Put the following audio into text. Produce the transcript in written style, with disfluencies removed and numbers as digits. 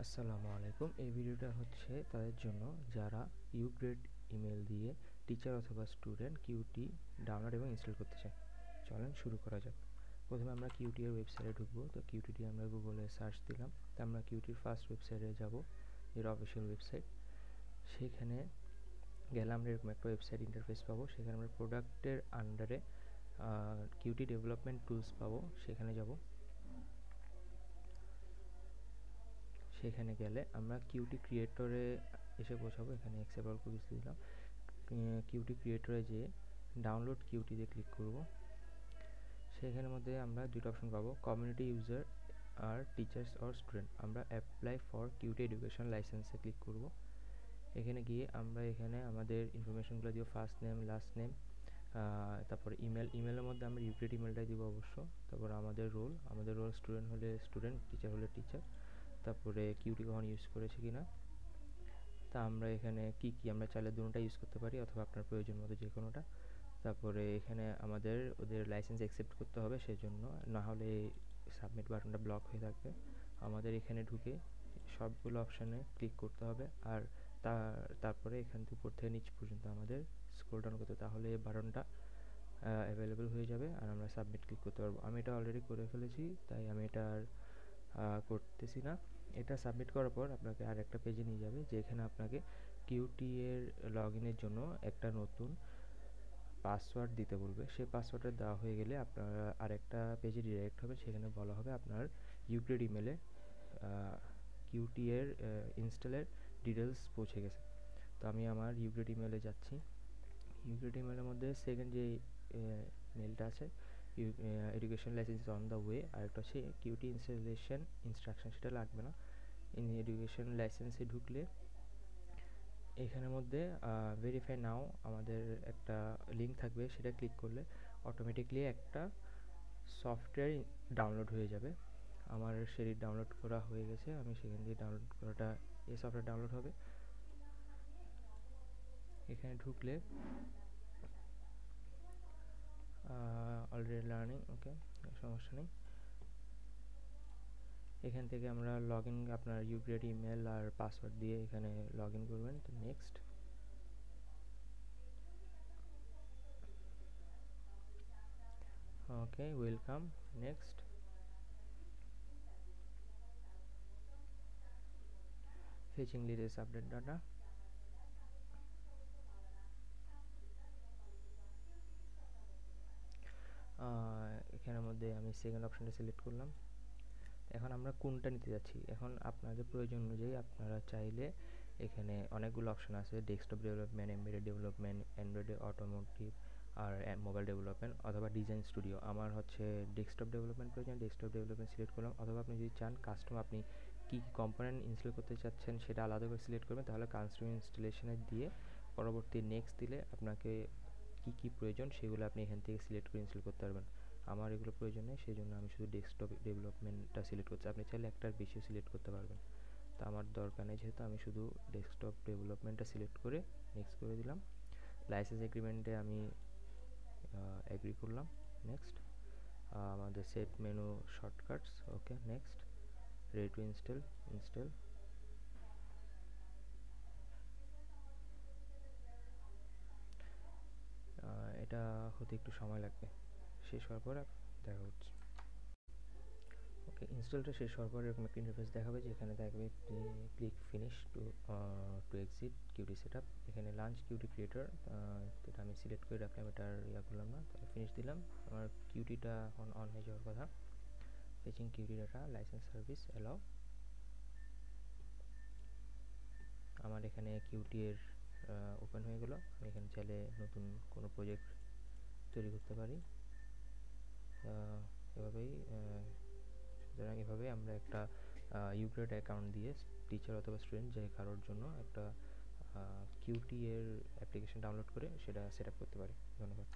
আসসালামু আলাইকুম। এই ভিডিওটা হচ্ছে তাদের জন্য যারা ইউগ্রেড ইমেল দিয়ে টিচার অথবা স্টুডেন্ট কিউটি ডাউনলোড এবং ইনস্টল করতে চায়। চলেন শুরু করা যাক। প্রথমে আমরা কিউটি এর ওয়েবসাইটে ঢুকবো। তো কিউটি আমরা গুগলে সার্চ দিলাম। তো আমরা কিউটির ফার্স্ট ওয়েবসাইটে যাব, এর অফিসিয়াল ওয়েবসাইট। সেখানে গেলে আমরা এরকম একটা ওয়েবসাইট ইন্টারফেস পাবো। সেখানে আমরা প্রোডাক্টের আন্ডারে কিউটি ডেভেলপমেন্ট টুলস পাবো, সেখানে যাব। সেখানে গেলে আমরা কিউটি ক্রিয়েটরে এসে পৌঁছাবো। এখানে অ্যাকসেপ্ট অল কুকিজ দিলাম। কিউটি ক্রিয়েটরে যে ডাউনলোড কিউটিতে ক্লিক করব। সেখানের মধ্যে আমরা দুটো অপশন পাবো, কমিউনিটি ইউজার আর টিচার্স অর স্টুডেন্ট। আমরা অ্যাপ্লাই ফর কিউটি এডুকেশন লাইসেন্সে ক্লিক করব। এখানে গিয়ে আমরা এখানে আমাদের ইনফরমেশনগুলো দিব, ফার্স্ট নেম, লাস্ট নেম, তারপর ইমেলের মধ্যে আমরা ইউগ্রেড ইমেলটাই দিব অবশ্য। তারপর আমাদের রোল স্টুডেন্ট হলে স্টুডেন্ট, টিচার হলে টিচার। তারপরে কিউটি কখন ইউজ করেছি কিনা। তা আমরা এখানে কি আমরা চাইলে দুটোটা ইউজ করতে পারি অথবা আপনার প্রয়োজন মতো যে কোনোটা। তারপরে এখানে আমাদের ওদের লাইসেন্স অ্যাকসেপ্ট করতে হবে, সেজন্য না হলে সাবমিট বাটনটা ব্লক হয়ে থাকবে। আমাদের এখানে ঢুকে সবগুলো অপশানে ক্লিক করতে হবে, আর তারপরে এখান থেকে উপর থেকে নিচ পর্যন্ত আমাদের স্ক্রল ডাউন করতে, তাহলে এই বাটনটা অ্যাভেলেবেল হয়ে যাবে আর আমরা সাবমিট ক্লিক করতে পারবো। আমি এটা অলরেডি করে ফেলেছি, তাই আমি এটা আর করতেছি না। এটা সাবমিট করার পর আপনাকে আর একটা পেজে নিয়ে যাবে, যেখানে আপনাকে কিউটি এর লগ ইনের জন্য একটা নতুন পাসওয়ার্ড দিতে বলবে। সেই পাসওয়ার্ডটা দেওয়া হয়ে গেলে আপনারা আরেকটা পেজে ডিরেক্ট হবে। সেখানে বলা হবে আপনার ইউগ্রেড ইমেলে কিউটি এর ইনস্টলের ডিটেলস পৌঁছে গেছে। তো আমি আমার ইউগ্রেড ইমেলে যাচ্ছি। ইউগ্রেড ইমেলের মধ্যে সেকেন্ড যে মেলটা আছে, education licence on the way, আর একটা হচ্ছে কিউটি ইনস্টলেশন ইনস্ট্রাকশন, সেটা লাগবে না। এডুকেশন লাইসেন্সে ঢুকলে এখানের মধ্যে ভেরিফাই নাও আমাদের একটা লিঙ্ক থাকবে, সেটা ক্লিক করলে অটোমেটিকলি একটা সফটওয়্যার ডাউনলোড হয়ে যাবে। আমার সেটি ডাউনলোড করা হয়ে গেছে, আমি সেখান থেকে ডাউনলোড করাটা এই সফটওয়্যার ডাউনলোড হবে। এখানে ঢুকলে অলরেডি লার্নিং, ওকে, সমস্যা নেই। এখান থেকে আমরা লগ ইন, আপনার ইউগ্রেড ইমেল আর পাসওয়ার্ড দিয়ে এখানে লগ ইন করবেন। তো next, okay, welcome, next. Fetching latest update data. এখানের মধ্যে আমি সেকেন্ড অপশনটা সিলেক্ট করলাম। এখন আমরা কোনটা নিতে যাচ্ছি, এখন আপনাদের প্রয়োজন অনুযায়ী আপনারা চাইলে এখানে অনেকগুলো অপশন আছে, desktop development, embedded development, Android automotive আর মোবাইল ডেভেলপমেন্ট, অথবা ডিজাইন স্টুডিও। আমার হচ্ছে ডেস্কটপ ডেভেলপমেন্ট প্রয়োজন, ডেস্কটপ ডেভেলপমেন্ট সিলেক্ট করলাম। অথবা আপনি যদি চান কাস্টম, আপনি কী কী কম্পোনেন্ট ইনস্টল করতে চাচ্ছেন সেটা আলাদা করে সিলেক্ট করবেন, তাহলে কাস্টম ইনস্টলেশনে দিয়ে পরবর্তী নেক্সট দিলে আপনাকে কী কী প্রয়োজন সেগুলো আপনি এখান থেকে সিলেক্ট করে ইনস্টল করতে পারবেন। আমার এগুলো প্রয়োজন নেই, সেই জন্য আমি শুধু ডেস্কটপ ডেভেলপমেন্টটা সিলেক্ট করছি। আপনি চাইলে একটার বেশিও সিলেক্ট করতে পারবেন, তা আমার দরকার নেই, যেহেতু আমি শুধু ডেস্কটপ ডেভেলপমেন্টটা সিলেক্ট করে নেক্সট করে দিলাম। লাইসেন্স এগ্রিমেন্টে আমি এগ্রি করলাম, নেক্সট। আমাদের set menu shortcuts, okay, next. Ready to install, install. এটা হতে একটু সময় লাগবে, শেষ হওয়ার পর দেখা হচ্ছে। ওকে, ইনস্টলটা শেষ হওয়ার পর এরকম একটা ইন্টারফেস দেখাবে, যেখানে দেখবে click finish to exit Qt setup. এখানে লাঞ্চ কিউটি ক্রিয়েটর, এটা আমি সিলেক্ট করে রাখলাম, এটা আর করলাম না, তাহলে ফিনিশ দিলাম। আমার কিউটিটা এখন অন হয়ে যাওয়ার কথা। Fetching cutie data, licence service, allow. আমার এখানে কিউটি এর ওপেন হয়ে গেল। আমি এখানে চাইলে নতুন কোনো প্রজেক্ট তৈরি করতে পারি। সুতরাং এভাবেই আমরা একটা ইউগ্রেড অ্যাকাউন্ট দিয়ে টিচার অথবা স্টুডেন্ট যে কারোর জন্য একটা কিউটি এর অ্যাপ্লিকেশন ডাউনলোড করে সেটা সেট আপ করতে পারি। ধন্যবাদ।